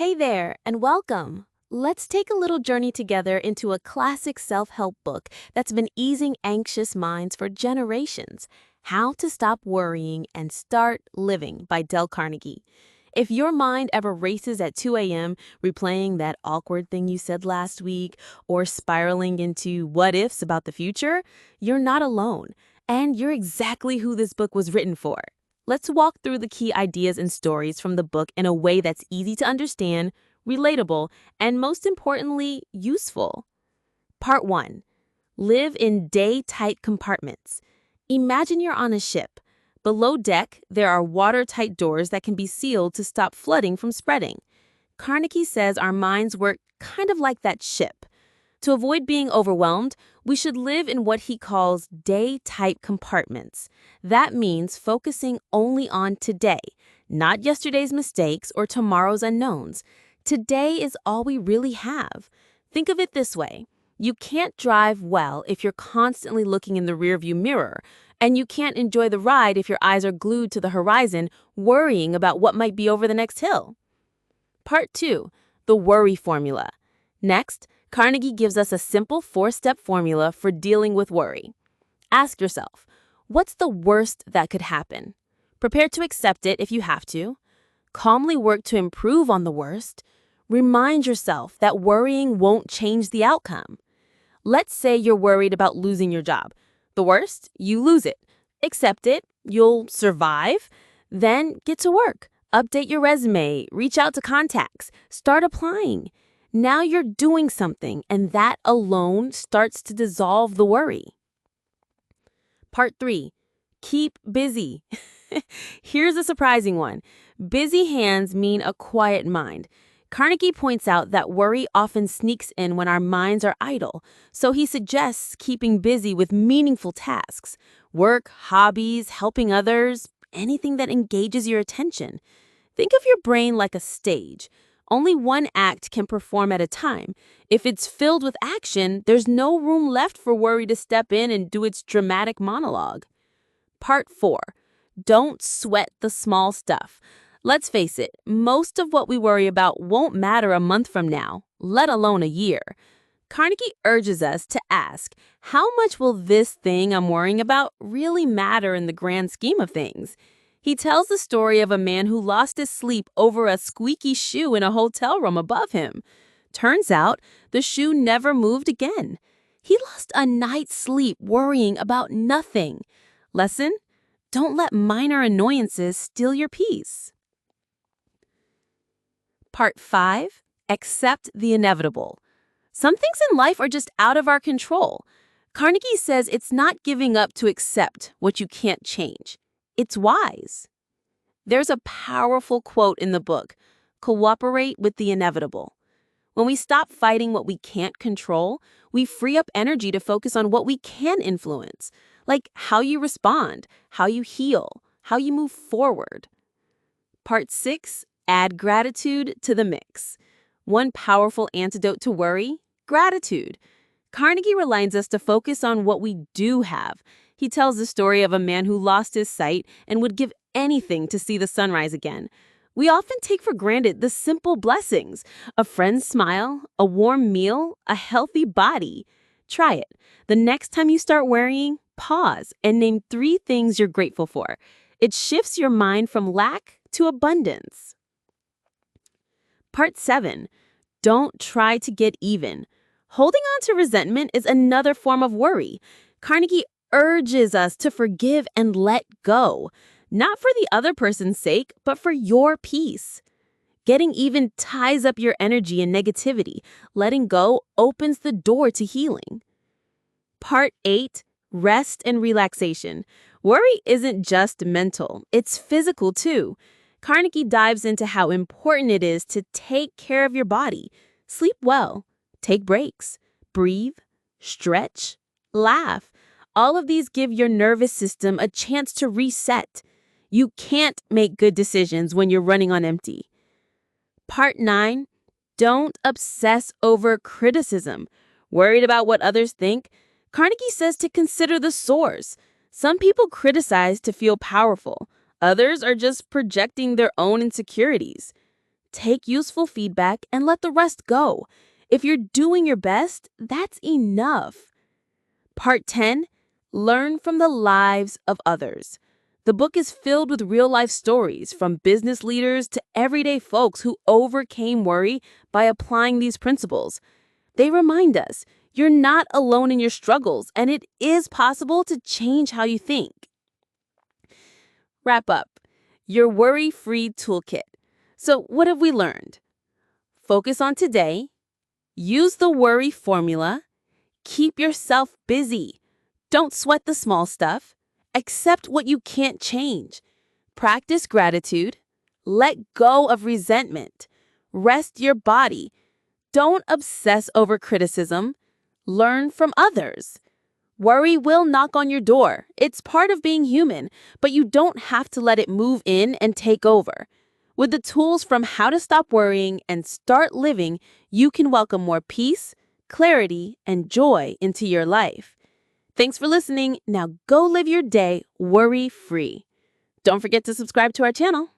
Hey there, and welcome. Let's take a little journey together into a classic self-help book that's been easing anxious minds for generations. How to Stop Worrying and Start Living by Dale Carnegie. If your mind ever races at 2 a.m., replaying that awkward thing you said last week, or spiraling into what ifs about the future, you're not alone, and you're exactly who this book was written for. Let's walk through the key ideas and stories from the book in a way that's easy to understand, relatable, and most importantly, useful. Part 1. Live in day-tight compartments. Imagine you're on a ship. Below deck, there are watertight doors that can be sealed to stop flooding from spreading. Carnegie says our minds work kind of like that ship. To avoid being overwhelmed, we should live in what he calls day-type compartments. That means focusing only on today, not yesterday's mistakes or tomorrow's unknowns. Today is all we really have. Think of it this way. You can't drive well if you're constantly looking in the rearview mirror, and you can't enjoy the ride if your eyes are glued to the horizon, worrying about what might be over the next hill. Part 2. The Worry Formula. Next, Carnegie gives us a simple 4-step formula for dealing with worry. Ask yourself, what's the worst that could happen? Prepare to accept it if you have to. Calmly work to improve on the worst. Remind yourself that worrying won't change the outcome. Let's say you're worried about losing your job. The worst, you lose it. Accept it, you'll survive. Then get to work. Update your resume, reach out to contacts, start applying. Now you're doing something, and that alone starts to dissolve the worry. Part 3. Keep busy. Here's a surprising one. Busy hands mean a quiet mind. Carnegie points out that worry often sneaks in when our minds are idle, so he suggests keeping busy with meaningful tasks. Work, hobbies, helping others, anything that engages your attention. Think of your brain like a stage. Only one act can perform at a time. If it's filled with action, there's no room left for worry to step in and do its dramatic monologue. Part 4. Don't sweat the small stuff. Let's face it, most of what we worry about won't matter a month from now, let alone a year. Carnegie urges us to ask, how much will this thing I'm worrying about really matter in the grand scheme of things? He tells the story of a man who lost his sleep over a squeaky shoe in a hotel room above him. Turns out, the shoe never moved again. He lost a night's sleep worrying about nothing. Lesson? Don't let minor annoyances steal your peace. Part 5. Accept the inevitable. Some things in life are just out of our control. Carnegie says it's not giving up to accept what you can't change. It's wise. There's a powerful quote in the book, cooperate with the inevitable. When we stop fighting what we can't control, we free up energy to focus on what we can influence, like how you respond, how you heal, how you move forward. Part 6, add gratitude to the mix. One powerful antidote to worry, gratitude. Carnegie reminds us to focus on what we do have. He tells the story of a man who lost his sight and would give anything to see the sunrise again. We often take for granted the simple blessings: a friend's smile, a warm meal, a healthy body. Try it. The next time you start worrying, pause and name 3 things you're grateful for. It shifts your mind from lack to abundance. Part 7. Don't try to get even. Holding on to resentment is another form of worry. Carnegie urges us to forgive and let go, not for the other person's sake, but for your peace. Getting even ties up your energy and negativity. Letting go opens the door to healing. Part 8. Rest and relaxation. Worry isn't just mental, it's physical too. Carnegie dives into how important it is to take care of your body. Sleep well, take breaks, breathe, stretch, laugh. All of these give your nervous system a chance to reset. You can't make good decisions when you're running on empty. Part 9. Don't obsess over criticism. Worried about what others think? Carnegie says to consider the source. Some people criticize to feel powerful. Others are just projecting their own insecurities. Take useful feedback and let the rest go. If you're doing your best, that's enough. Part 10, Learn from the lives of others. The book is filled with real-life stories from business leaders to everyday folks who overcame worry by applying these principles. They remind us you're not alone in your struggles, and it is possible to change how you think. Wrap up. Your worry-free toolkit. So what have we learned? Focus on today. Use the worry formula. Keep yourself busy. Don't sweat the small stuff. Accept what you can't change. Practice gratitude. Let go of resentment. Rest your body. Don't obsess over criticism. Learn from others. Worry will knock on your door. It's part of being human, but you don't have to let it move in and take over. With the tools from How to Stop Worrying and Start Living, you can welcome more peace, clarity, and joy into your life. Thanks for listening. Now go live your day worry-free. Don't forget to subscribe to our channel.